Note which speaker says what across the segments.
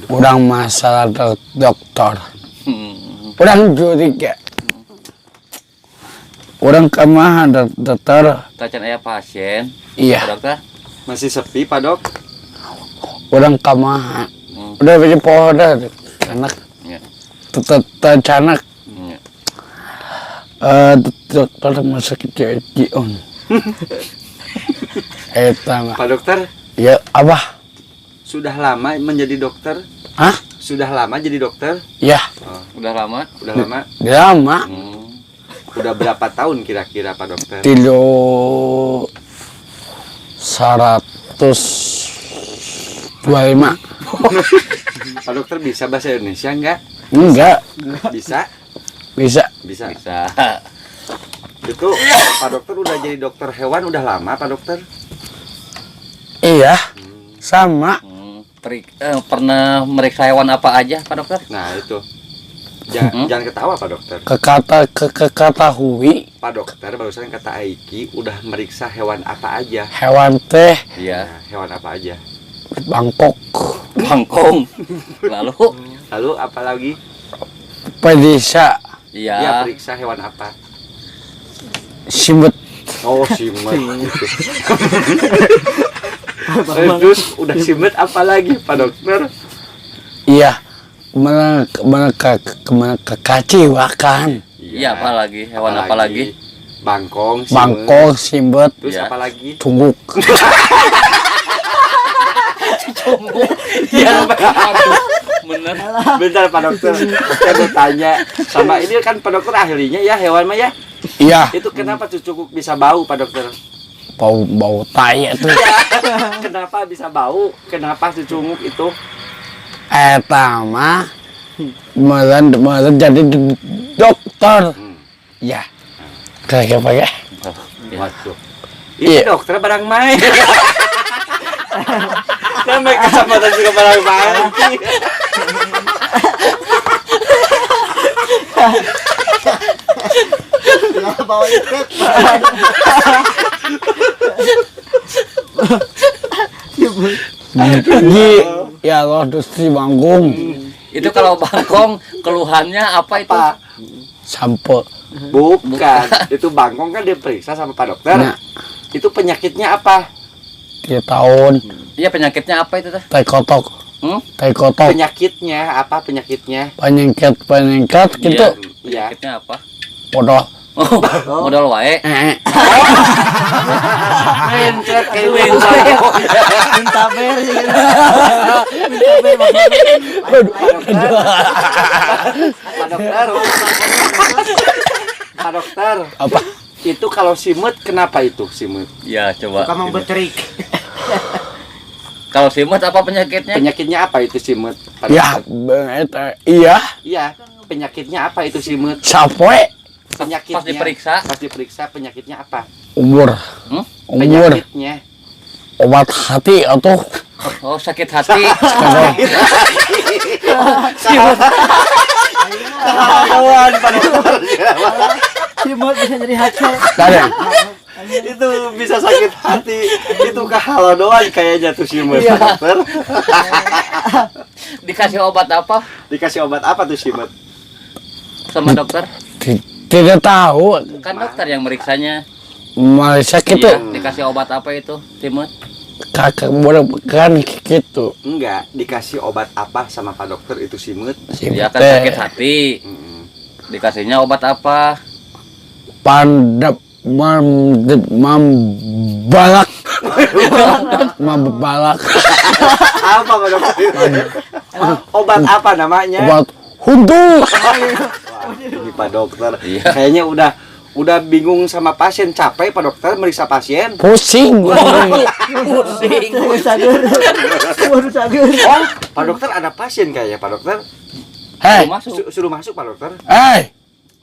Speaker 1: Urang masalah dokter. Urang curiga. Urang kemaha dokter.
Speaker 2: Tacan aya pasien.
Speaker 1: Iya.
Speaker 2: Pak dokter.
Speaker 3: Masih sepi, Pak Dok?
Speaker 1: Urang kamaha. Udah bikin pohon dah. Anak.
Speaker 2: Iya.
Speaker 1: Tetap canak.
Speaker 2: Iya.
Speaker 1: Dokter masuk ke Jion. Eta mah.
Speaker 3: Pak Dokter,
Speaker 1: Ya, abah.
Speaker 3: sudah lama menjadi dokter?
Speaker 1: Hah?
Speaker 3: Sudah lama jadi dokter?
Speaker 1: Ya,
Speaker 3: Oh,
Speaker 2: Udah lama?
Speaker 3: udah lama?
Speaker 1: lama.
Speaker 3: Udah berapa tahun kira-kira, Pak Dokter?
Speaker 1: Tilu 125.
Speaker 3: Pak Dokter bisa bahasa Indonesia enggak?
Speaker 1: Enggak,
Speaker 3: Bisa?
Speaker 1: bisa.
Speaker 3: Bisa.
Speaker 2: Bisa.
Speaker 3: Itu Pak Dokter udah jadi dokter hewan udah lama, Pak Dokter?
Speaker 1: Iya, sama.
Speaker 2: Pernah meriksa hewan apa aja, Pak dokter?
Speaker 3: Nah, itu. Jangan ketawa, Pak Dokter.
Speaker 1: Keketahui
Speaker 3: Pak Dokter barusan kata Aiki udah meriksa hewan apa aja.
Speaker 1: hewan teh
Speaker 2: Iya.
Speaker 3: Nah, hewan apa aja?
Speaker 1: Bangkok,
Speaker 2: Bangkong. Lalu?
Speaker 3: Lalu apa lagi?
Speaker 1: pedisa,
Speaker 3: Dia
Speaker 2: Iya.
Speaker 3: periksa hewan apa?
Speaker 1: simbet,
Speaker 3: Oh, simet. Terus udah simet apa lagi, Pak Dokter?
Speaker 1: iya, kemana kekaciwakan,
Speaker 2: Iya, apa lagi? Hewan apa lagi?
Speaker 3: Bangkong, simet.
Speaker 1: bangkok, simbet,
Speaker 3: Terus
Speaker 2: Iya.
Speaker 3: apa lagi?
Speaker 1: tungguk.
Speaker 2: Iya. Bener.
Speaker 3: Bentar, Pak Dokter. Saya mau tanya. Sama ini kan Pak Dokter ahlinya ya hewan mah ya.
Speaker 1: Iya,
Speaker 3: Itu kenapa cucuk bisa bau, Pak Dokter?
Speaker 1: bau tai itu.
Speaker 3: Kenapa bisa bau? Kenapa cucunguk itu?
Speaker 1: Eta mah malah jadi dokter. Ya, kayak apa ya?
Speaker 3: Waduh.
Speaker 1: Iya.
Speaker 3: Ini dokter barang main. Sampai kesempatan juga barang main.
Speaker 4: Bawa iket.
Speaker 1: Ji, ya Allah, Gusti Banggung,
Speaker 2: Itu kalau bangkong keluhannya apa itu?
Speaker 3: Apa?
Speaker 1: sampo.
Speaker 3: Bukan. Itu bangkong kan diperiksa sama Pak Dokter.
Speaker 1: Nah,
Speaker 3: Itu penyakitnya apa?
Speaker 1: 3 tahun,
Speaker 2: Iya, penyakitnya apa itu teh?
Speaker 1: tai kotok,
Speaker 2: Hmm?
Speaker 1: tai kotok,
Speaker 3: Penyakitnya apa penyakitnya?
Speaker 1: penyengket gitu,
Speaker 3: Iya.
Speaker 2: Penyakitnya apa?
Speaker 1: bodoh.
Speaker 2: Oh, modal wae.
Speaker 3: Mencret kayak
Speaker 2: Minta.
Speaker 4: Minta ber.
Speaker 3: Pak Dokter. Pak Dokter.
Speaker 1: Apa?
Speaker 3: Itu kalau simut kenapa itu simut?
Speaker 2: Ya, coba.
Speaker 4: Kamu berterik.
Speaker 2: Kalau simut apa penyakitnya?
Speaker 3: Penyakitnya apa itu simut? Pak
Speaker 1: Ya,
Speaker 3: Dokter?
Speaker 1: iya,
Speaker 3: Iya. Penyakitnya apa itu simut?
Speaker 1: sampai
Speaker 3: Penyakitnya.
Speaker 2: Pas diperiksa.
Speaker 3: Pas diperiksa penyakitnya apa?
Speaker 1: umur,
Speaker 2: Hmm?
Speaker 1: umur,
Speaker 3: Penyakitnya.
Speaker 1: obat hati atau
Speaker 2: Oh, sakit hati.
Speaker 3: Kawan Pak Dokter.
Speaker 4: Simut bisa jadi hati.
Speaker 1: kadang
Speaker 3: Itu bisa sakit hati. Itu kehalauan kayaknya tuh simut Pak Dokter.
Speaker 2: Dikasih obat apa
Speaker 3: Dikasih obat apa tuh simut?
Speaker 2: sama dokter?
Speaker 1: tidak tahu,
Speaker 2: Kan dokter yang meriksanya.
Speaker 1: Malaysia gitu,
Speaker 2: Iya, dikasih obat apa itu? Simut.
Speaker 1: kakak boleh kan gitu,
Speaker 3: Enggak, dikasih obat apa sama Pak Dokter itu simut?
Speaker 2: Dia kan
Speaker 1: teh.
Speaker 2: sakit hati.
Speaker 3: Mm-mm.
Speaker 2: Dikasihnya obat apa?
Speaker 1: Pandap mambalak, mambalak,
Speaker 3: Apa Pak Dokter? Obat apa namanya?
Speaker 1: obat huntu.
Speaker 3: Wah, ini Pak Dokter.
Speaker 2: Iya.
Speaker 3: Kayaknya udah bingung sama pasien, capek Pak Dokter meriksa pasien.
Speaker 1: Pusing gua.
Speaker 2: Pusing.
Speaker 4: Waduh sagur. Waduh sagur.
Speaker 3: Oh, Pak Dokter ada pasien kayaknya Pak Dokter.
Speaker 1: Hei,
Speaker 2: Masuk.
Speaker 3: Suruh masuk Pak Dokter.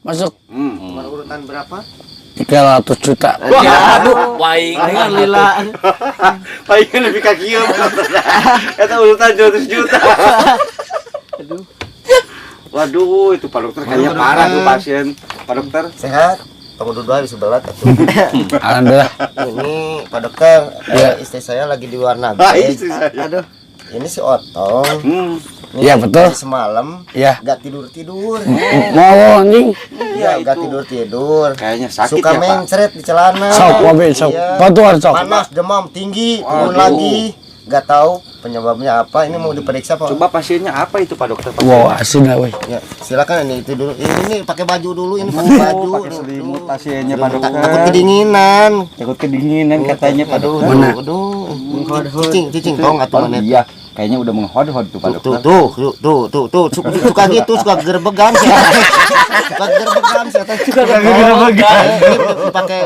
Speaker 1: masuk
Speaker 4: Nomor urutan berapa?
Speaker 1: 300 juta.
Speaker 2: Ya, aduh, waing.
Speaker 4: Alhamdulillah.
Speaker 3: Paling lebih kaki Pak Dokter. Eta urutan 200 juta.
Speaker 4: Aduh.
Speaker 3: Waduh, itu Pak Dokter kayaknya parah tuh pasien. Pak Dokter.
Speaker 5: Sehat? Kamu duduk di sebelah atuh.
Speaker 1: Alhamdulillah.
Speaker 5: Ini Pak Dokter,
Speaker 1: Ya.
Speaker 5: istri saya lagi di luar
Speaker 3: Ah,
Speaker 5: negeri.
Speaker 3: istri saya.
Speaker 4: Aduh.
Speaker 5: Ini si Otong.
Speaker 1: Iya betul.
Speaker 5: Semalam
Speaker 1: Iya.
Speaker 5: gak tidur.
Speaker 1: Mau anjing.
Speaker 5: Iya, gak tidur.
Speaker 3: Kayaknya sakit
Speaker 5: Suka
Speaker 3: ya, Pak.
Speaker 5: mencret di celana.
Speaker 1: Sok wabe sok.
Speaker 5: Iya.
Speaker 1: Bantuan sok.
Speaker 5: Panas, demam tinggi, turun lagi. Gak tahu penyebabnya apa. Ini mau diperiksa Pak.
Speaker 3: Coba pasiennya apa itu Pak Dokter?
Speaker 1: Wow, asin lah weh.
Speaker 5: Ya, silakan ini itu dulu. Ini pakai baju dulu, ini pakai baju.
Speaker 3: Pakai selimut pasiennya Pak Dokter.
Speaker 5: Takut kedinginan.
Speaker 3: Takut kedinginan katanya Pak
Speaker 5: Aduh,
Speaker 3: Dokter.
Speaker 5: aduh. Cicing, tau nggak tuh mana?
Speaker 3: Iya, kayaknya udah menghod-hod tuh Pak Dokter.
Speaker 5: Tuh, suka gitu, suka gerbegan sih. Suka gerbegan sih. Suka
Speaker 3: gerbegan.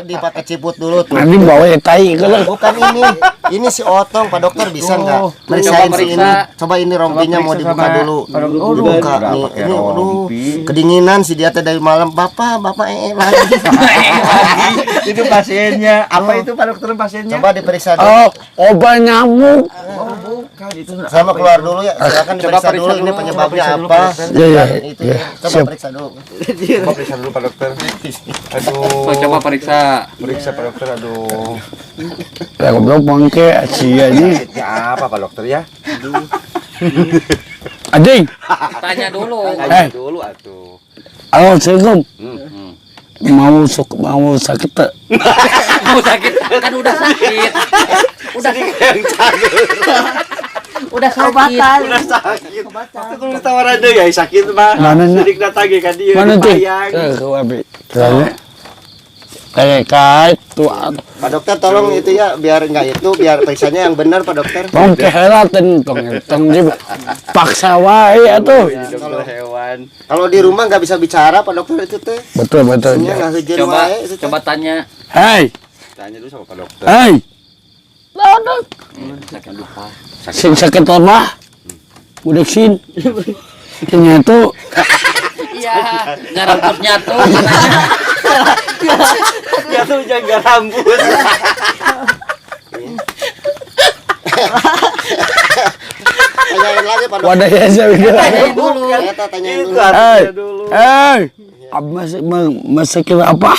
Speaker 5: Dipakai ciput dulu tuh.
Speaker 1: Nanti bawa tai kalau.
Speaker 5: Bukan ini. Ini si Otong, Pak Dokter bisa nggak? Meriksain si ini. Coba ini rompinya mau dibuka dulu. Buka nih. Ini aduh. Kedinginan si dia teh dari malam. Bapak lagi.
Speaker 3: Itu pasiennya. Apa itu Pak Dokter pasiennya?
Speaker 5: Coba diperiksa dulu.
Speaker 1: Oh, obat nyamuk.
Speaker 3: Bukan itu.
Speaker 5: Sama keluar dulu ya. Silakan diperiksa dulu ini penyebabnya apa.
Speaker 1: Iya.
Speaker 5: Itu
Speaker 1: Iya.
Speaker 5: coba
Speaker 1: Siap.
Speaker 5: periksa dulu.
Speaker 3: Coba periksa dulu Pak Dokter. Aduh.
Speaker 2: Coba periksa.
Speaker 3: Periksa Pak Dokter. Aduh.
Speaker 1: Lah goblok bangke asia ini.
Speaker 3: Sakitnya apa Pak Dokter ya?
Speaker 1: Anjing.
Speaker 2: Tanya dulu.
Speaker 3: Tanya dulu atuh.
Speaker 1: Halo, Assalamualaikum.
Speaker 2: Hmm.
Speaker 1: Mau sakit tak?
Speaker 2: Mau sakit kan udah sakit. Udah udah sakit.
Speaker 4: Obatan.
Speaker 3: Udah sakit. Waktu kalau tawaran deh ya sakit mah.
Speaker 1: Mana, Nak?
Speaker 3: Sidik datang ka dia.
Speaker 1: Mana tuh?
Speaker 3: dipayang.
Speaker 1: Ke wabe. Kayak tuh.
Speaker 5: Pak Dokter tolong itu ya biar biar periksanya yang benar Pak Dokter.
Speaker 1: Tong kehelatan tong di paksa wae atuh.
Speaker 3: Ini dokter hewan.
Speaker 5: Kalau di rumah nggak bisa bicara Pak Dokter itu teh.
Speaker 1: Betul.
Speaker 5: Ini nggak sejen
Speaker 2: Coba
Speaker 5: wae itu teh.
Speaker 2: coba tanya.
Speaker 1: Hei.
Speaker 3: Tanya dulu sama Pak Dokter.
Speaker 1: Hei. Lawan.
Speaker 2: Sakit lupa.
Speaker 1: Sing sakit apa? Udah sin. Ternyata
Speaker 2: Iya, ngarambutnya tuh.
Speaker 3: Ya tuh jaga rambut.
Speaker 5: Tanyain lagi Pak Dokter.
Speaker 1: wadah ya saya bilang.
Speaker 2: Tanyain dulu.
Speaker 5: Ternyata tanyain
Speaker 3: Itu
Speaker 5: dulu.
Speaker 3: artinya
Speaker 1: Hei.
Speaker 3: dulu.
Speaker 1: Hei. Masih kira apa?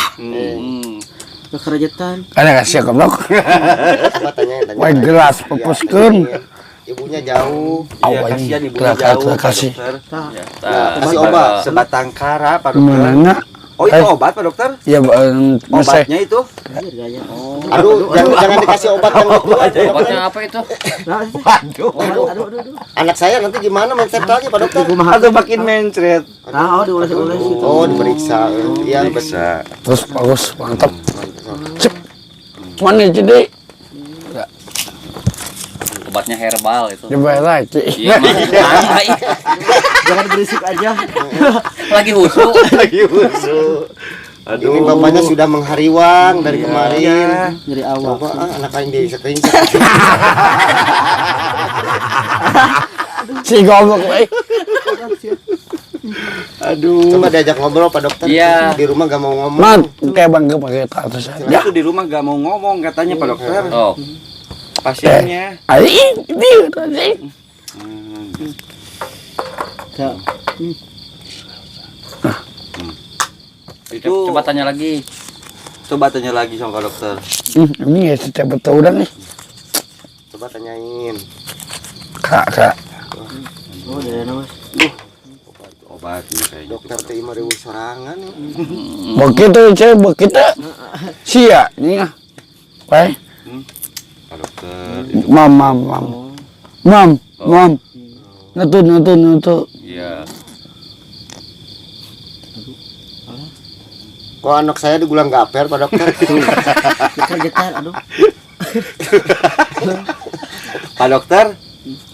Speaker 4: Kekerajetan.
Speaker 1: Ada kasih goblok.
Speaker 5: Coba tanyain.
Speaker 1: Wae gelas pepuskeun.
Speaker 5: Ibunya jauh.
Speaker 3: Iya, kasihan ibunya jauh, Pak
Speaker 1: kasih.
Speaker 3: Dokter.
Speaker 2: Ya,
Speaker 5: Kasih obat.
Speaker 3: Sebatang kara, Pak Dokter.
Speaker 1: Mana?
Speaker 3: Oh, itu obat, Pak Dokter?
Speaker 1: Ya, masih.
Speaker 3: Obatnya itu?
Speaker 5: Aduh, jangan dikasih obat yang itu.
Speaker 2: Obatnya apa itu?
Speaker 3: Waduh.
Speaker 5: Anak saya nanti gimana mencet lagi Pak Dokter?
Speaker 3: Atau makin mencret.
Speaker 4: Nah, diulas-ulas itu.
Speaker 5: Oh, diperiksa. Iya,
Speaker 3: Bisa.
Speaker 1: Terus bagus, mantap. Cep. Mana jadi?
Speaker 2: Obatnya herbal itu.
Speaker 1: Coba lagi.
Speaker 2: Iya, mah.
Speaker 4: Jangan berisik aja.
Speaker 2: Lagi husu.
Speaker 3: Lagi busuk. Aduh.
Speaker 5: ini bapaknya sudah menghariwang dari kemarin.
Speaker 4: Dari awal.
Speaker 5: Coba anak lain bisa kering.
Speaker 1: Si goblok we.
Speaker 3: Aduh.
Speaker 5: Coba diajak ngobrol Pak Dokter.
Speaker 2: Iya.
Speaker 5: Di rumah gak mau ngomong.
Speaker 1: Man, kayak bangga pakai status aja.
Speaker 3: Itu di rumah gak mau ngomong katanya Pak Dokter.
Speaker 2: Oh,
Speaker 3: Pasiennya.
Speaker 1: Ini tadi.
Speaker 3: Itu
Speaker 2: coba tanya lagi.
Speaker 3: coba tanya lagi sama Pak Dokter.
Speaker 1: Ini ya setiap betul nih.
Speaker 5: Coba tanyain.
Speaker 1: Kak.
Speaker 4: Oh, dari nama.
Speaker 3: Obat ini kayaknya.
Speaker 5: Dokter teh 5.000 sorangan.
Speaker 1: Begitu cewek begitu. Sia nih ah. Baik.
Speaker 3: Pak Dokter itu.
Speaker 1: Mam. Nutut.
Speaker 2: Iya.
Speaker 5: Kok anak saya digulang gaper Pak Dokter?
Speaker 4: Kekerajetan, aduh.
Speaker 3: Pak Dokter,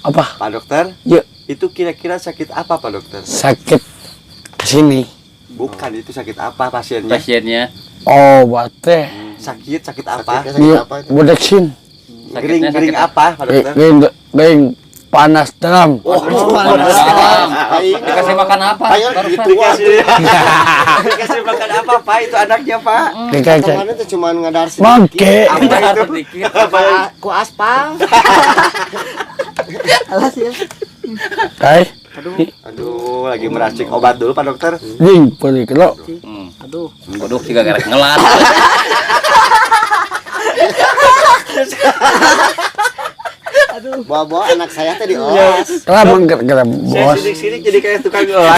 Speaker 1: Apa?
Speaker 3: Pak Dokter,
Speaker 1: Ya,
Speaker 3: itu kira-kira sakit apa Pak Dokter?
Speaker 1: sakit sini.
Speaker 3: Bukan itu sakit apa pasiennya?
Speaker 2: Pasiennya
Speaker 1: Oh, bate.
Speaker 3: Sakit apa?
Speaker 5: Sakitnya sakit
Speaker 1: Iya,
Speaker 5: apa itu?
Speaker 1: budak sin.
Speaker 2: sakitnya
Speaker 3: Gering
Speaker 2: sakit
Speaker 3: apa Pak Dokter?
Speaker 1: Gering panas dalam.
Speaker 2: dalam.
Speaker 5: Aing.
Speaker 2: Dikasih makan apa?
Speaker 5: Ayo
Speaker 2: Barusan.
Speaker 5: gitu
Speaker 3: Dikasih, dikasih makan apa Pak? Itu anaknya Pak.
Speaker 1: Kayak
Speaker 5: Kemarin tuh cuma ngadar sedikit.
Speaker 1: mangke.
Speaker 3: Apa itu?
Speaker 2: Sedikit.
Speaker 5: Ku aspal.
Speaker 4: Alas ya.
Speaker 1: Kai.
Speaker 3: Aduh, lagi meracik obat dulu Pak Dokter.
Speaker 1: Jing, boleh kalau.
Speaker 4: Aduh.
Speaker 2: Waduh, tiga garek ngelat.
Speaker 4: Aduh.
Speaker 5: Bawa anak saya teh diolas.
Speaker 1: Lama gara-gara
Speaker 3: Saya
Speaker 1: bos.
Speaker 3: sidik-sidik jadi kayak tukang olah.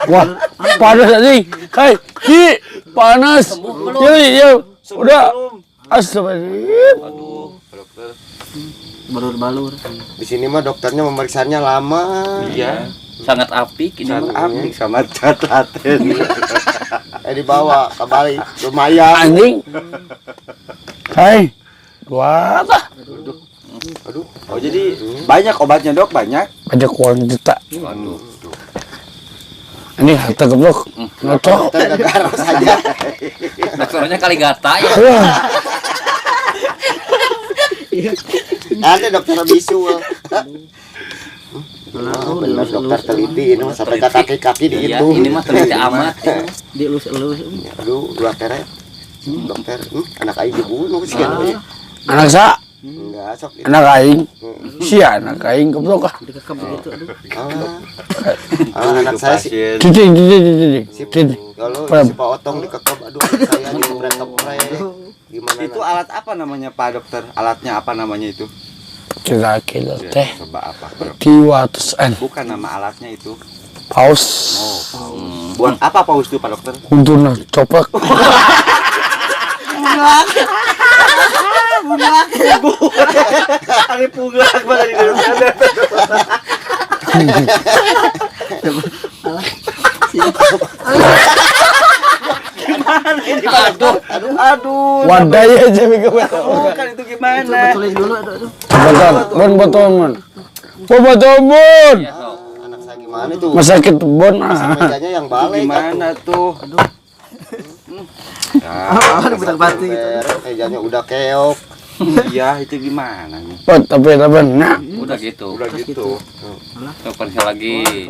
Speaker 1: Wah, panas anjing. Hai, Ki, panas. Yuk. Udah. Astagfirullah.
Speaker 3: Aduh, dokter.
Speaker 4: Balur-balur.
Speaker 5: Di sini mah dokternya memeriksanya lama.
Speaker 3: Iya.
Speaker 2: Sangat apik ini
Speaker 3: Sangat
Speaker 2: mah.
Speaker 3: apik sama catlaten.
Speaker 5: Dibawa ke Bali lumayan.
Speaker 1: Anjing. Hai. Dua apa?
Speaker 3: Aduh. Oh jadi banyak obatnya dok, banyak.
Speaker 1: Ada uang juta.
Speaker 2: Waduh.
Speaker 1: Ini harta geblok. Ngocok.
Speaker 5: Dokter garos saja.
Speaker 2: Dokternya kali gata ya.
Speaker 1: Wah,
Speaker 5: Nanti dokter bisu. Benar dokter teliti ini mah sampai ke kaki-kaki
Speaker 2: Iya,
Speaker 5: dihitung.
Speaker 2: ini mah teliti amat.
Speaker 4: Dielus-elus.
Speaker 5: Aduh, dua teret. Dokter, anak aing dibunuh sih.
Speaker 1: anak sa,
Speaker 5: Enggak, sok itu.
Speaker 1: anak aing. Si anak aing geblok ah.
Speaker 4: Dikekep begitu aduh.
Speaker 5: Anak saya sih.
Speaker 3: pasien.
Speaker 1: Cici.
Speaker 5: Kalau
Speaker 1: Pem.
Speaker 5: si Pak Otong dikekep, aduh anak saya dikepret-kepret. Gimana?
Speaker 3: Itu alat apa namanya Pak Dokter? Alatnya apa namanya itu?
Speaker 1: Kira kilo
Speaker 3: Ya,
Speaker 1: teh.
Speaker 3: coba apa? Bro?
Speaker 1: Kiwatusan.
Speaker 3: Bukan nama alatnya itu.
Speaker 1: Paus.
Speaker 3: Buat apa paus itu Pak Dokter?
Speaker 1: Untuna coplak.
Speaker 3: Ada punglak pada di dalam sana.
Speaker 2: Aduh.
Speaker 3: Aduh.
Speaker 1: Wadai aja mikir
Speaker 3: Bukan itu gimana?
Speaker 4: Betulin dulu aduh.
Speaker 1: Betul, mon. Betul, mon.
Speaker 2: Ya, sok.
Speaker 5: Anak saya gimana tuh?
Speaker 1: Masakit bon ah.
Speaker 5: Mejanya yang balik.
Speaker 3: Gimana tuh?
Speaker 4: Aduh, budak bati gitu.
Speaker 5: Mejanya udah keok.
Speaker 3: Iya, itu gimana nih?
Speaker 1: Pot tapi nah.
Speaker 2: Udah gitu.
Speaker 3: Udah gitu.
Speaker 2: Coba lagi.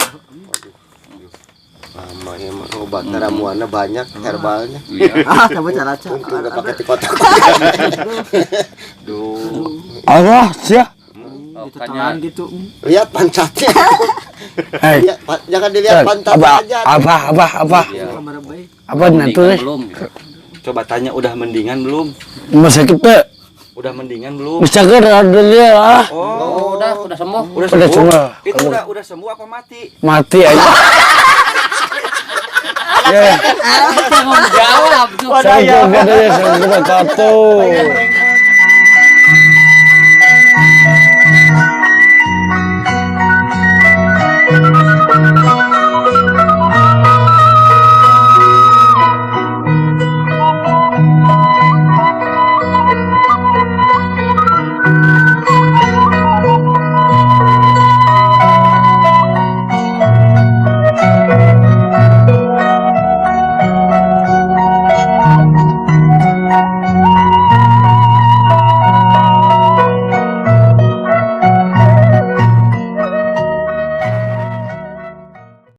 Speaker 5: Lama ya, obat ramuannya banyak, herbalnya.
Speaker 2: Iya.
Speaker 4: Coba cara
Speaker 5: Untung gak pakai di kotak.
Speaker 3: Duh.
Speaker 1: Allah sia.
Speaker 2: Makanya
Speaker 4: gitu.
Speaker 5: Lihat pantatnya.
Speaker 1: Hei.
Speaker 5: Jangan dilihat pantatnya aja.
Speaker 1: Apa?
Speaker 2: Iya.
Speaker 4: Kamera baik.
Speaker 1: Apa nanti
Speaker 2: Mendingan
Speaker 1: nih?
Speaker 2: belum gitu.
Speaker 3: Coba tanya udah mendingan belum?
Speaker 1: Masakit teh.
Speaker 3: Udah mendingan belum?
Speaker 1: Bisa kan ada dia ah.
Speaker 3: Oh,
Speaker 2: Udah sembuh.
Speaker 3: udah
Speaker 1: Udah
Speaker 3: sembuh.
Speaker 1: sembuh.
Speaker 3: Itu udah sembuh apa mati?
Speaker 1: Mati aja. Ya,
Speaker 2: Tanggung jawab tuh.
Speaker 1: saya ada ya saya satu.